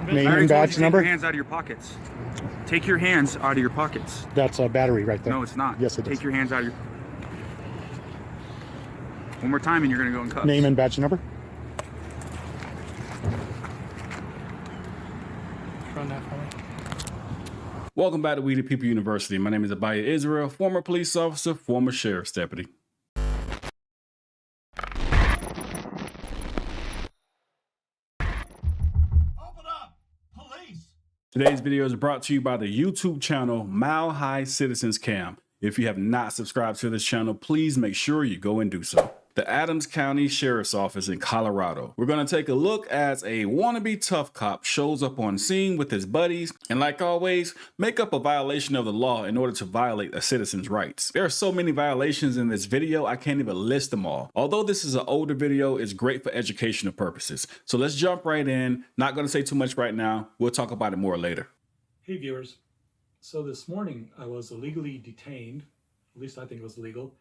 Name and badge number? Take your hands out of your pockets. Take your hands out of your pockets. That's a battery right there. No, it's not. Yes, it is. Take your hands out of your... One more time and you're going to go in cuffs. Name and badge number? Run that for me. Welcome back to We the People University. My name is Abaya Israel, former police officer, former sheriff's deputy. Open up! Police! Today's video is brought to you by the YouTube channel Mile High Citizens Cam. If you have not subscribed to this channel, please make sure you go and do so. The Adams County Sheriff's Office in Colorado. We're going to take a look as a wannabe tough cop shows up on scene with his buddies and, like always, make up a violation of the law in order to violate a citizen's rights. There are so many violations in this video, I can't even list them all. Although this is an older video, it's great for educational purposes. So let's jump right in. Not going to say too much right now. We'll talk about it more later. Hey viewers, so this morning I was illegally detained, at least I think it was legal,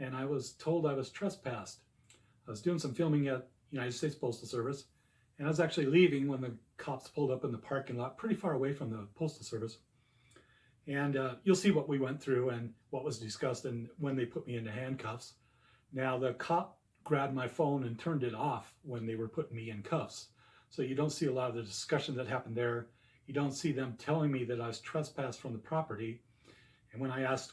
and I was told I was trespassed. I was doing some filming at United States Postal Service, and I was actually leaving when the cops pulled up in the parking lot pretty far away from the Postal Service. And you'll see what we went through and what was discussed and when they put me into handcuffs. Now the cop grabbed my phone and turned it off when they were putting me in cuffs. So you don't see a lot of the discussion that happened there. You don't see them telling me that I was trespassed from the property. And when I asked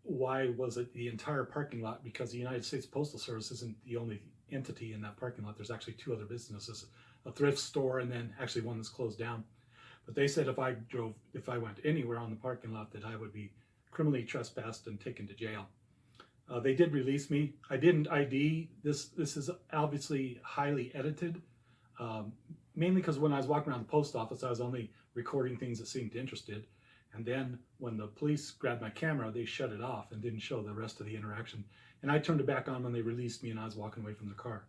why was it the entire parking lot, because the United States Postal Service isn't the only entity in that parking lot. There's actually two other businesses, a thrift store and then actually one that's closed down. But they said if I went anywhere on the parking lot that I would be criminally trespassed and taken to jail. They did release me. I didn't ID. This is obviously highly edited, mainly because when I was walking around the post office, I was only recording things that seemed interested. And then when the police grabbed my camera, they shut it off and didn't show the rest of the interaction. And I turned it back on when they released me and I was walking away from the car.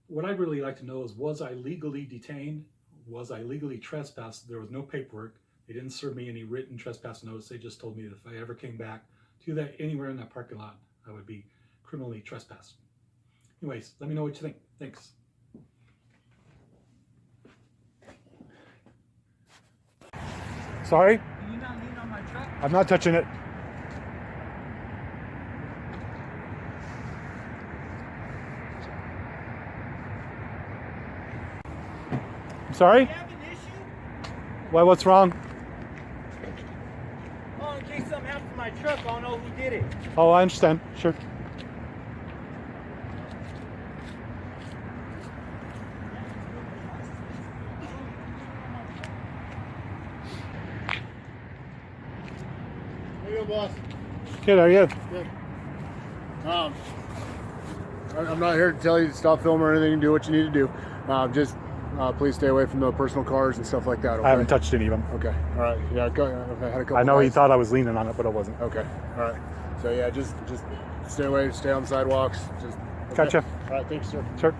What I'd really like to know is, was I legally detained? Was I legally trespassed? There was no paperwork. They didn't serve me any written trespass notice. They just told me that if I ever came back to that anywhere in that parking lot, I would be criminally trespassed. Anyways, let me know what you think. Thanks. Sorry? Can you not lean on my truck? I'm not touching it. Sorry? Do you have an issue? Why, what's wrong? Oh, in case something happened to my truck, I don't know who did it. Oh, I understand. Sure. There you go, boss. Good, how are you? Good. I'm not here to tell you to stop filming or anything and do what you need to do. Just please stay away from the personal cars and stuff like that. Okay? I haven't touched any of them. Okay. All right. Yeah. I had a couple. I know he guys. thought I was leaning on it, but I wasn't. Okay. All right. So yeah, just stay away. Stay on the sidewalks. Just. Okay. Gotcha. All right. Thanks, sir. Sure.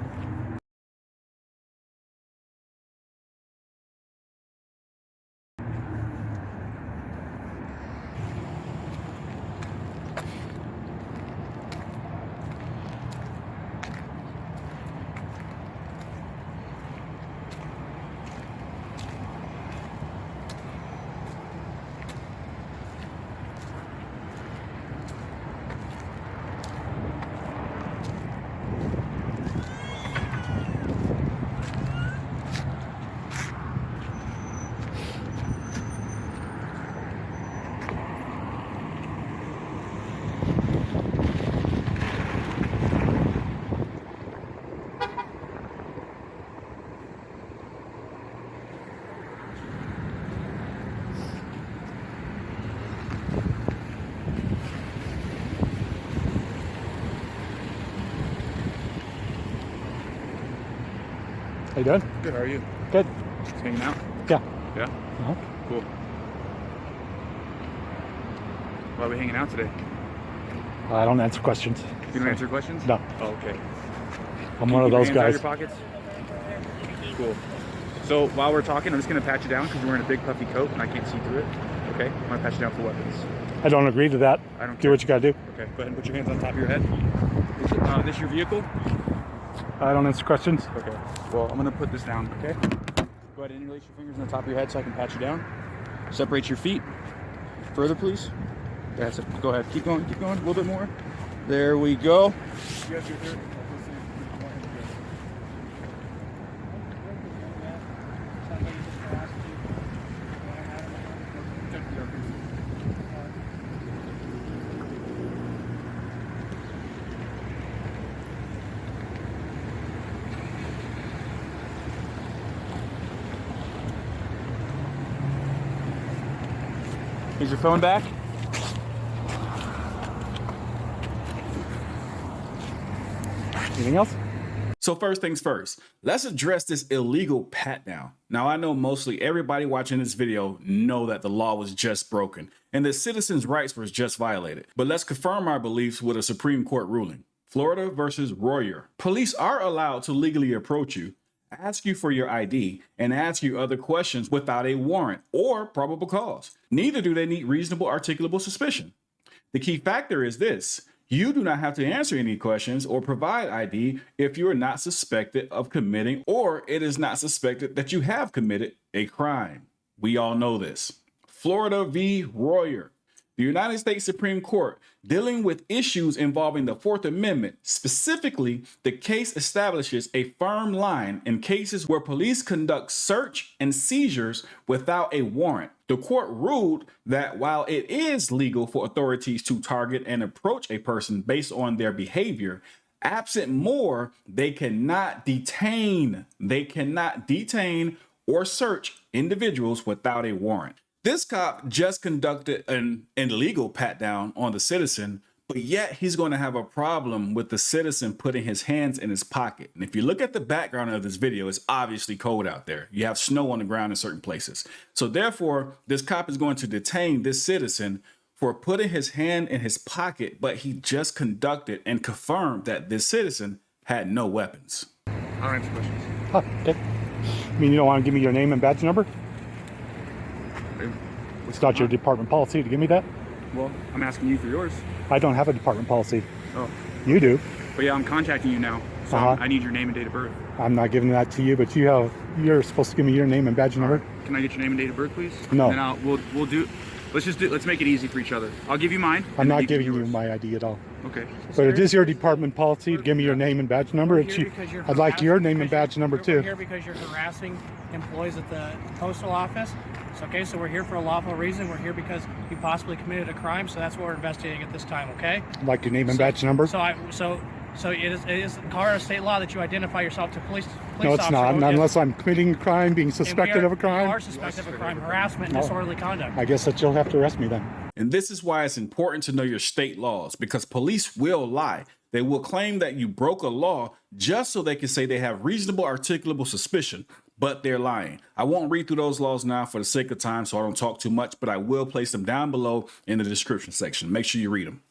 How you doing? Good, how are you? Good. Just hanging out? Yeah. Yeah? Uh-huh. Cool. Why are we hanging out today? I don't answer questions. You don't answer questions? No. Oh, okay. I'm one of Keep your those hands out guys. of your pockets? Cool. So while we're talking, I'm just going to pat you down because you're wearing a big puffy coat and I can't see through it. Okay? I'm going to pat you down for weapons. I don't agree to that. I don't Do care. what you gotta do. Okay, go ahead and put your hands on top of your head. This your vehicle? I don't answer questions. Okay. Well, I'm going to put this down, okay? Go Go ahead and interlace your fingers on the top of your head so I can pat you down. Separate your feet. Further, please. That's it. Go ahead. Keep going. Keep going. A little bit more. There we go. You guys are here. Is your phone back? Anything else? So first things first, let's address this illegal pat down. Now I know mostly everybody watching this video know that the law was just broken and that citizens' rights were just violated. But let's confirm our beliefs with a Supreme Court ruling. Florida versus Royer. Police are allowed to legally approach you, ask you for your ID, and ask you other questions without a warrant or probable cause. Neither do they need reasonable articulable suspicion. The key factor is this: you do not have to answer any questions or provide ID if you are not suspected of committing or it is not suspected that you have committed a crime. We all know this. Florida v. Royer. The United States Supreme Court dealing with issues involving the Fourth Amendment. Specifically, the case establishes a firm line in cases where police conduct search and seizures without a warrant. The court ruled that while it is legal for authorities to target and approach a person based on their behavior, absent more, they cannot detain. They cannot detain or search individuals without a warrant. This cop just conducted an illegal pat down on the citizen, but yet he's going to have a problem with the citizen putting his hands in his pocket. And if you look at the background of this video, it's obviously cold out there. You have snow on the ground in certain places. So therefore, this cop is going to detain this citizen for putting his hand in his pocket, but he just conducted and confirmed that this citizen had no weapons. I don't answer questions. Huh, okay. I mean, you don't want to give me your name and badge number? It's not your department policy to give me that? Well, I'm asking you for yours. I don't have a department policy. Oh. You do. But yeah, I'm contacting you now. So I need your name and date of birth. I'm not giving that to you, but you're supposed to give me your name and badge number. Can I get your name and date of birth, please? No. And then let's make it easy for each other. I'll give you mine. I'm not giving you my ID at all. Okay. But it is your department policy to give me your name and badge number. I'd like your name and badge number too. We're here because you're harassing employees at the postal office. So, okay, so we're here for a lawful reason. We're here because you possibly committed a crime. So that's what we're investigating at this time. Okay. I'd like your name and badge number. So it is Colorado state law that you identify yourself to police No, it's officer. not. Not unless I'm committing a crime, being suspected of a crime. You are suspected of a crime, harassment, and disorderly conduct. I guess that you'll have to arrest me then. And this is why it's important to know your state laws, because police will lie. They will claim that you broke a law just so they can say they have reasonable articulable suspicion, but they're lying. I won't read through those laws now for the sake of time, so I don't talk too much, but I will place them down below in the description section. Make sure you read them.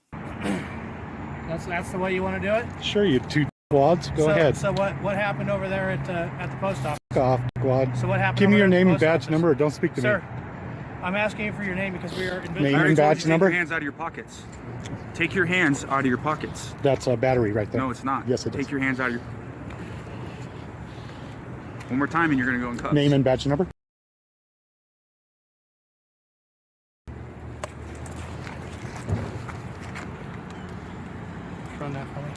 That's the way you want to do it? Sure, you two wads. Go ahead. So what happened over there at the post office? Off, wad. So what happened? Give me your over there at name the and post badge office? number, or don't speak to Sir, me. I'm asking you for your name because we are Name and badge number. Take your hands out of your pockets. Take your hands out of your pockets. That's a battery right there. No, it's not. Yes, it is. Take your hands out of your. One more time, and you're gonna go in cuffs. Name and badge number. Run that for me.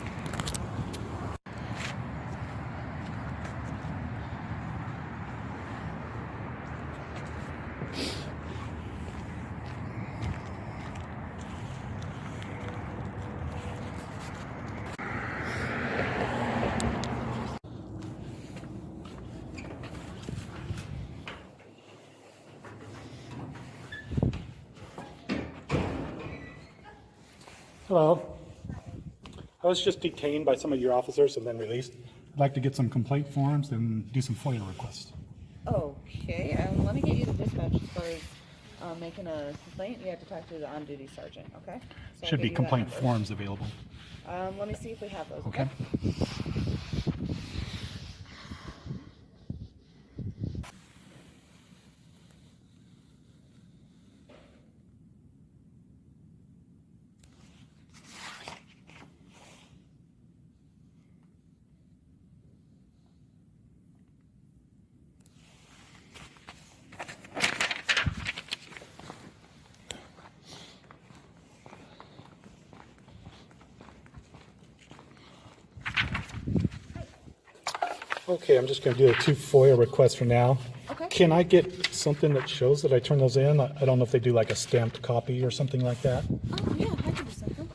Hello. I was just detained by some of your officers and then released. I'd like to get some complaint forms and do some FOIA requests. Okay, let me get you the dispatch as far as making a complaint. You have to talk to the on-duty sergeant, okay? So I'll Should give be you that complaint number. forms available. Let me see if we have those, Okay. Okay, I'm just gonna do the 2 FOIA requests for now. Okay. Can I get something that shows that I turned those in? I don't know if they do like a stamped copy or something like that. Oh, yeah, I can do something.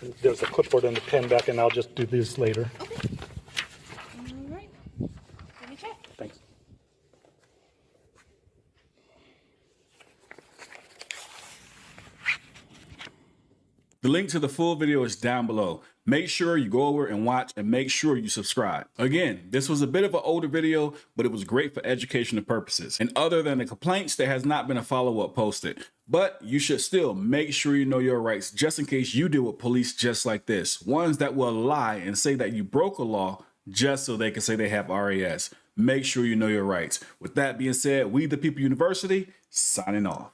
Yeah. There's a clipboard and the pen back, and I'll just do these later. Okay. All right. Let me check. Thanks. The link to the full video is down below. Make sure you go over and watch, and make sure you subscribe. Again, this was a bit of an older video, but it was great for educational purposes. And other than the complaints, there has not been a follow-up posted. But you should still make sure you know your rights, just in case you deal with police just like this. Ones that will lie and say that you broke a law just so they can say they have RAS. Make sure you know your rights. With that being said, We the People University, signing off.